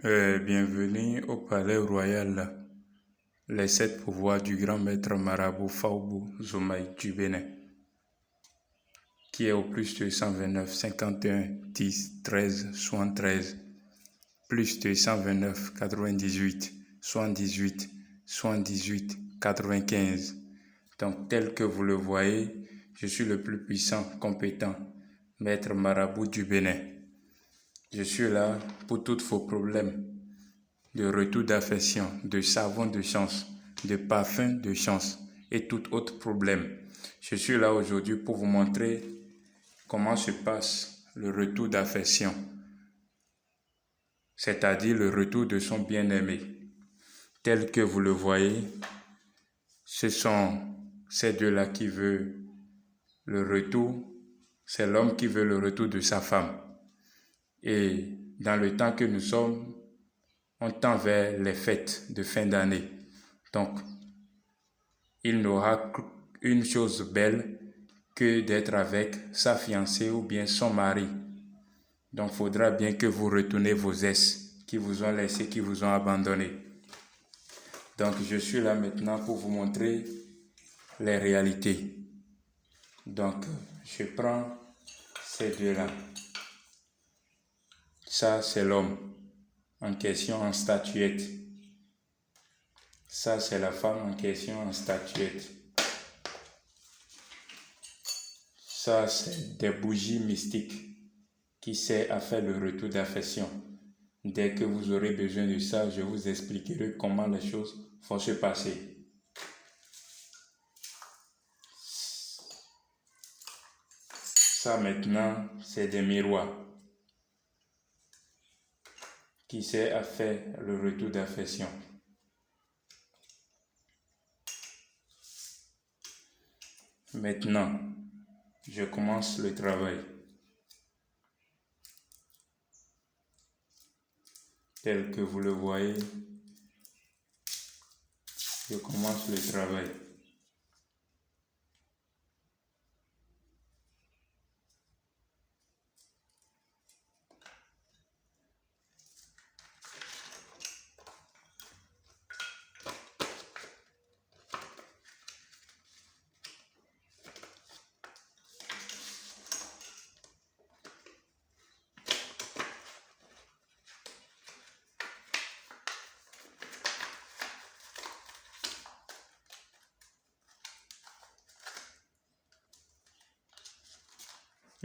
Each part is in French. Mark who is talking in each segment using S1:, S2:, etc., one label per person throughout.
S1: Bienvenue au Palais Royal, les 7 pouvoirs du grand maître marabout Faoubou Zoumaï du Bénin, qui est au plus de 129 51 10 13 73, plus de 129 98 78 78 95. Donc, tel que vous le voyez, je suis le plus puissant, compétent maître marabout du Bénin. Je suis là pour tous vos problèmes de retour d'affection, de savon de chance, de parfum de chance et tout autre problème. Je suis là aujourd'hui pour vous montrer comment se passe le retour d'affection, c'est-à-dire le retour de son bien-aimé. Tel que vous le voyez, ce sont ces deux-là qui veulent le retour, c'est l'homme qui veut le retour de sa femme. Et dans le temps que nous sommes, on tend vers les fêtes de fin d'année. Donc, il n'aura qu'une chose belle que d'être avec sa fiancée ou bien son mari. Donc, il faudra bien que vous retournez vos ex qui vous ont laissé, qui vous ont abandonné. Donc, je suis là maintenant pour vous montrer les réalités. Donc, je prends ces deux-là. Ça, c'est l'homme en question en statuette. Ça, c'est la femme en question en statuette. Ça, c'est des bougies mystiques qui servent à faire le retour d'affection. Dès que vous aurez besoin de ça, je vous expliquerai comment les choses vont se passer. Ça, maintenant, c'est des miroirs qui servent à faire le retour d'affection. Maintenant, je commence le travail. Tel que vous le voyez, je commence le travail.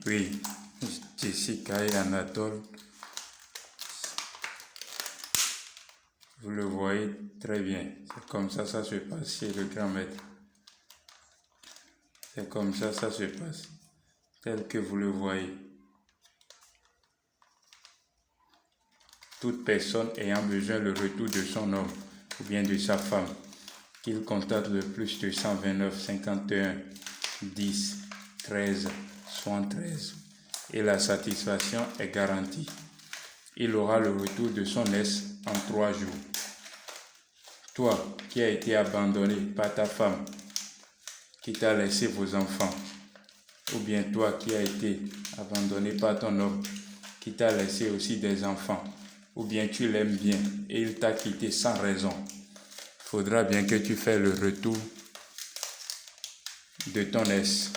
S1: Oui, Jessica et Anatole, vous le voyez très bien. C'est comme ça se passe chez le grand maître. C'est comme ça se passe, tel que vous le voyez. Toute personne ayant besoin le retour de son homme ou bien de sa femme, qu'il contacte le plus de 129 51 10 13 73 et la satisfaction est garantie. Il aura le retour de son ex en 3 jours. Toi qui as été abandonné par ta femme, qui t'a laissé vos enfants, ou bien toi qui as été abandonné par ton homme, qui t'a laissé aussi des enfants, ou bien tu l'aimes bien et il t'a quitté sans raison, il faudra bien que tu fasses le retour de ton ex.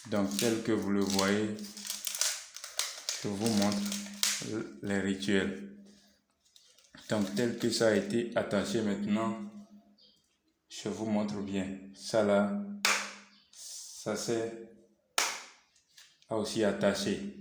S1: Donc, tel que vous le voyez, je vous montre les rituels. Donc, tel que ça a été attaché maintenant, je vous montre bien. Ça là, ça sert à aussi attacher.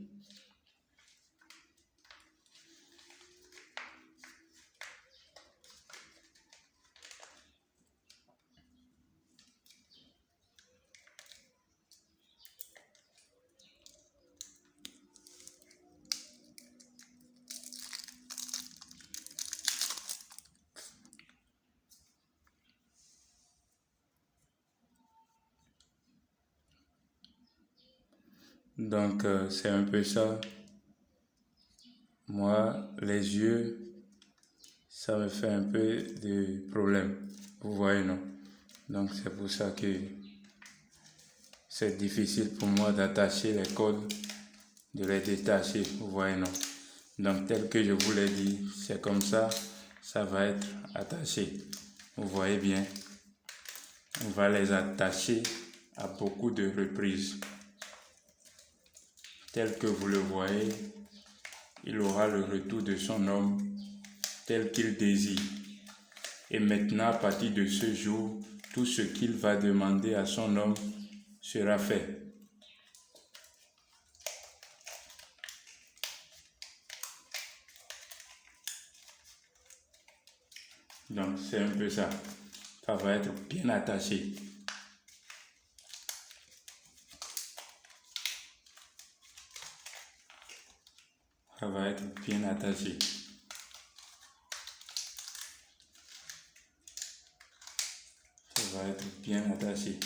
S1: Donc, c'est un peu ça. Moi, les yeux, ça me fait un peu de problème. Vous voyez, non? Donc, c'est pour ça que c'est difficile pour moi d'attacher les cordes, de les détacher. Vous voyez, non? Donc tel que je vous l'ai dit, c'est comme ça, ça va être attaché. Vous voyez bien, on va les attacher à beaucoup de reprises. Tel que vous le voyez, il aura le retour de son homme tel qu'il désire. Et maintenant, à partir de ce jour, tout ce qu'il va demander à son homme sera fait. Donc, c'est un peu ça. Ça va être bien attaché. Ça va être bien attaché. Ça va être bien attaché.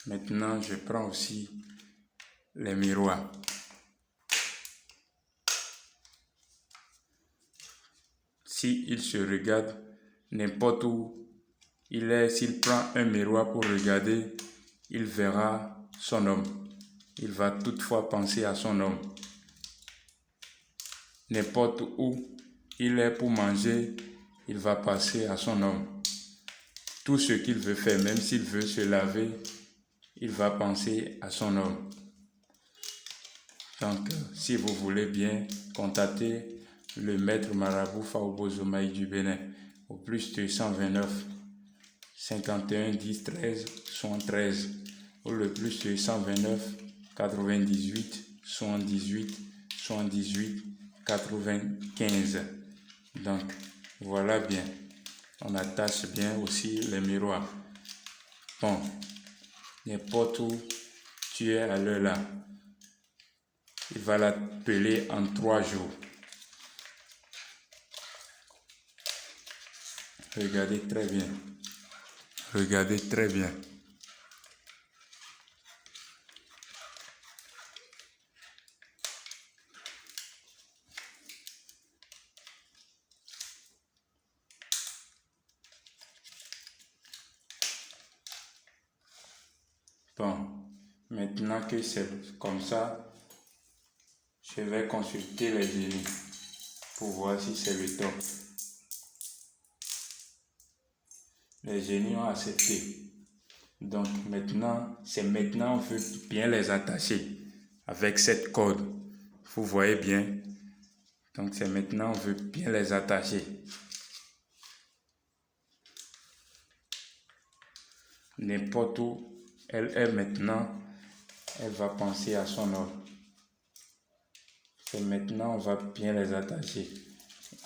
S1: Maintenant, je prends aussi les miroirs. S'il se regarde n'importe où il est, s'il prend un miroir pour regarder, il verra son homme. Il va toutefois penser à son homme. N'importe où il est pour manger, il va penser à son homme. Tout ce qu'il veut faire, même s'il veut se laver, il va penser à son homme. Donc, si vous voulez bien, contactez le maître marabout Faobo Zomaï du Bénin au plus de 129 51 10 13 73 ou le plus de 129 98 78 78 95. Donc, voilà bien. On attache bien aussi les miroirs. Bon, n'importe où tu es à l'heure là, il va l'appeler en 3 jours. Regardez très bien. Regardez très bien. Bon, maintenant que c'est comme ça, je vais consulter les génies pour voir si c'est le top. Les génies ont accepté. Donc maintenant, c'est maintenant on veut bien les attacher avec cette corde. Vous voyez bien. Donc c'est maintenant on veut bien les attacher. N'importe où elle est maintenant, elle va penser à son homme. C'est maintenant on va bien les attacher.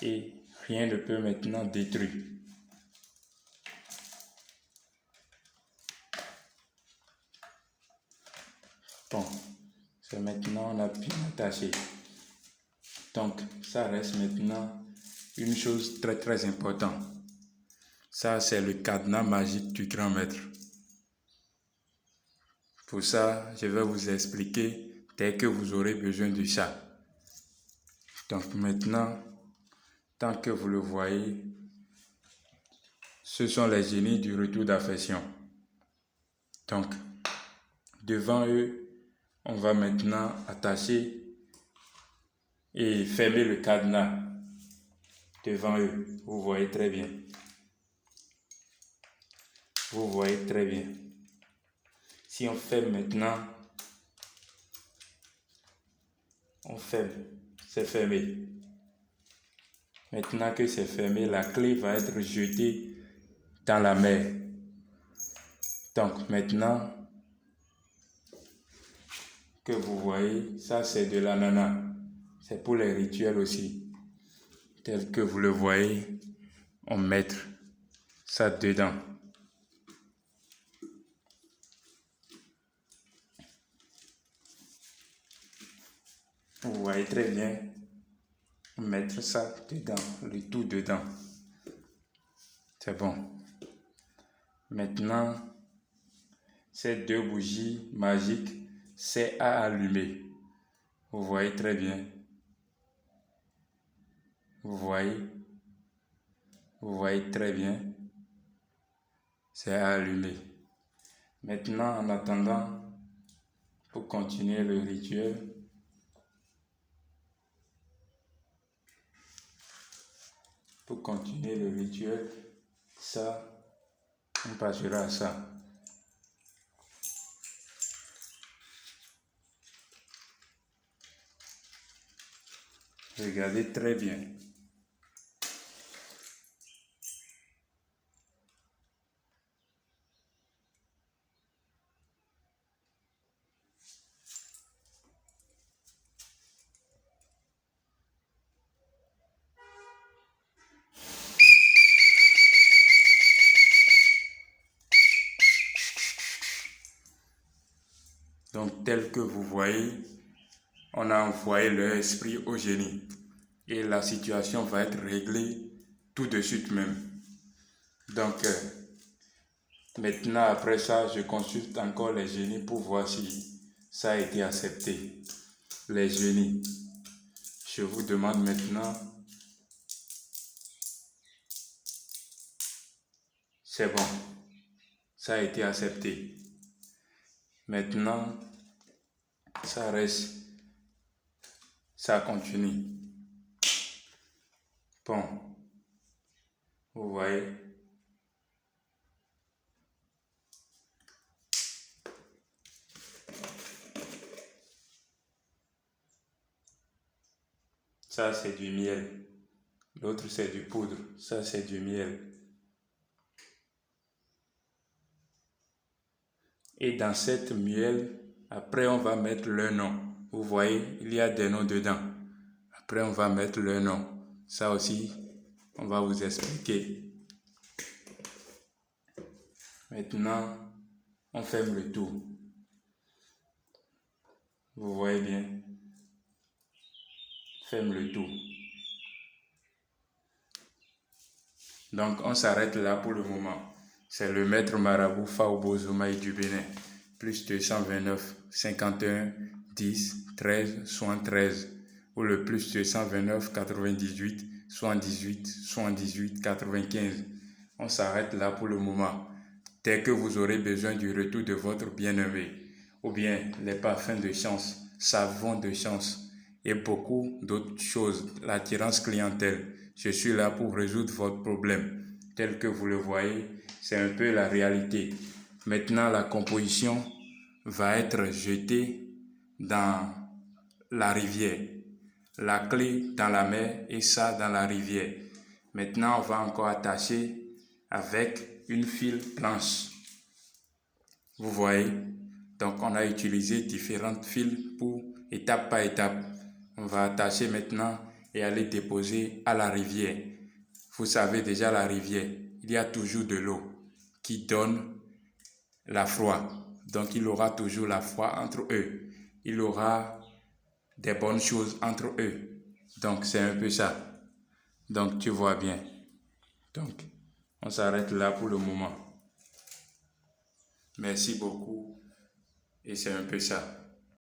S1: Et rien ne peut maintenant détruire. Bon, c'est maintenant on a bien attaché. Donc, ça reste maintenant une chose très très importante. Ça, c'est le cadenas magique du grand maître. Pour ça, je vais vous expliquer dès que vous aurez besoin de ça. Donc maintenant, tant que vous le voyez, ce sont les génies du retour d'affection. Donc, devant eux, on va maintenant attacher et fermer le cadenas devant eux. Vous voyez très bien. Vous voyez très bien. Si on ferme maintenant, on ferme, c'est fermé. Maintenant que c'est fermé, la clé va être jetée dans la mer. Donc maintenant que vous voyez, ça c'est de l'ananas. C'est pour les rituels aussi. Tel que vous le voyez, on met ça dedans. Vous voyez très bien. Mettre ça dedans, le tout dedans. C'est bon. Maintenant, ces 2 bougies magiques, c'est à allumer. Vous voyez très bien. Vous voyez très bien. C'est à allumer. Maintenant, en attendant Pour continuer le rituel, ça, on passera à ça. Regardez très bien. Donc, tel que vous voyez, on a envoyé leur esprit au génie. Et la situation va être réglée tout de suite même. Donc, maintenant, après ça, je consulte encore les génies pour voir si ça a été accepté. Les génies, je vous demande maintenant, c'est bon, ça a été accepté. Maintenant, ça reste, ça continue. Bon, vous voyez. Ça, c'est du miel. L'autre, c'est du poudre. Ça, c'est du miel. Et dans cette miel, après, on va mettre le nom. Vous voyez, il y a des noms dedans. Après, on va mettre le nom. Ça aussi, on va vous expliquer. Maintenant, on ferme le tout. Vous voyez bien. Ferme le tout. Donc, on s'arrête là pour le moment. C'est le maître marabout Faobo Zoumaï du Bénin. Plus 229 51 10 13 73. Ou le plus 229 98 78 78 95. On s'arrête là pour le moment. Dès que vous aurez besoin du retour de votre bien-aimé, ou bien les parfums de chance, savons de chance et beaucoup d'autres choses, l'attirance clientèle, je suis là pour résoudre votre problème. Tel que vous le voyez, c'est un peu la réalité. Maintenant, la composition va être jetée dans la rivière. La clé dans la mer et ça dans la rivière. Maintenant, on va encore attacher avec une file blanche. Vous voyez? Donc, on a utilisé différentes fils pour étape par étape. On va attacher maintenant et aller déposer à la rivière. Vous savez déjà la rivière, il y a toujours de l'eau qui donne la foi. Donc, il aura toujours la foi entre eux. Il aura des bonnes choses entre eux. Donc, c'est un peu ça. Donc, tu vois bien. Donc, on s'arrête là pour le moment. Merci beaucoup. Et c'est un peu ça.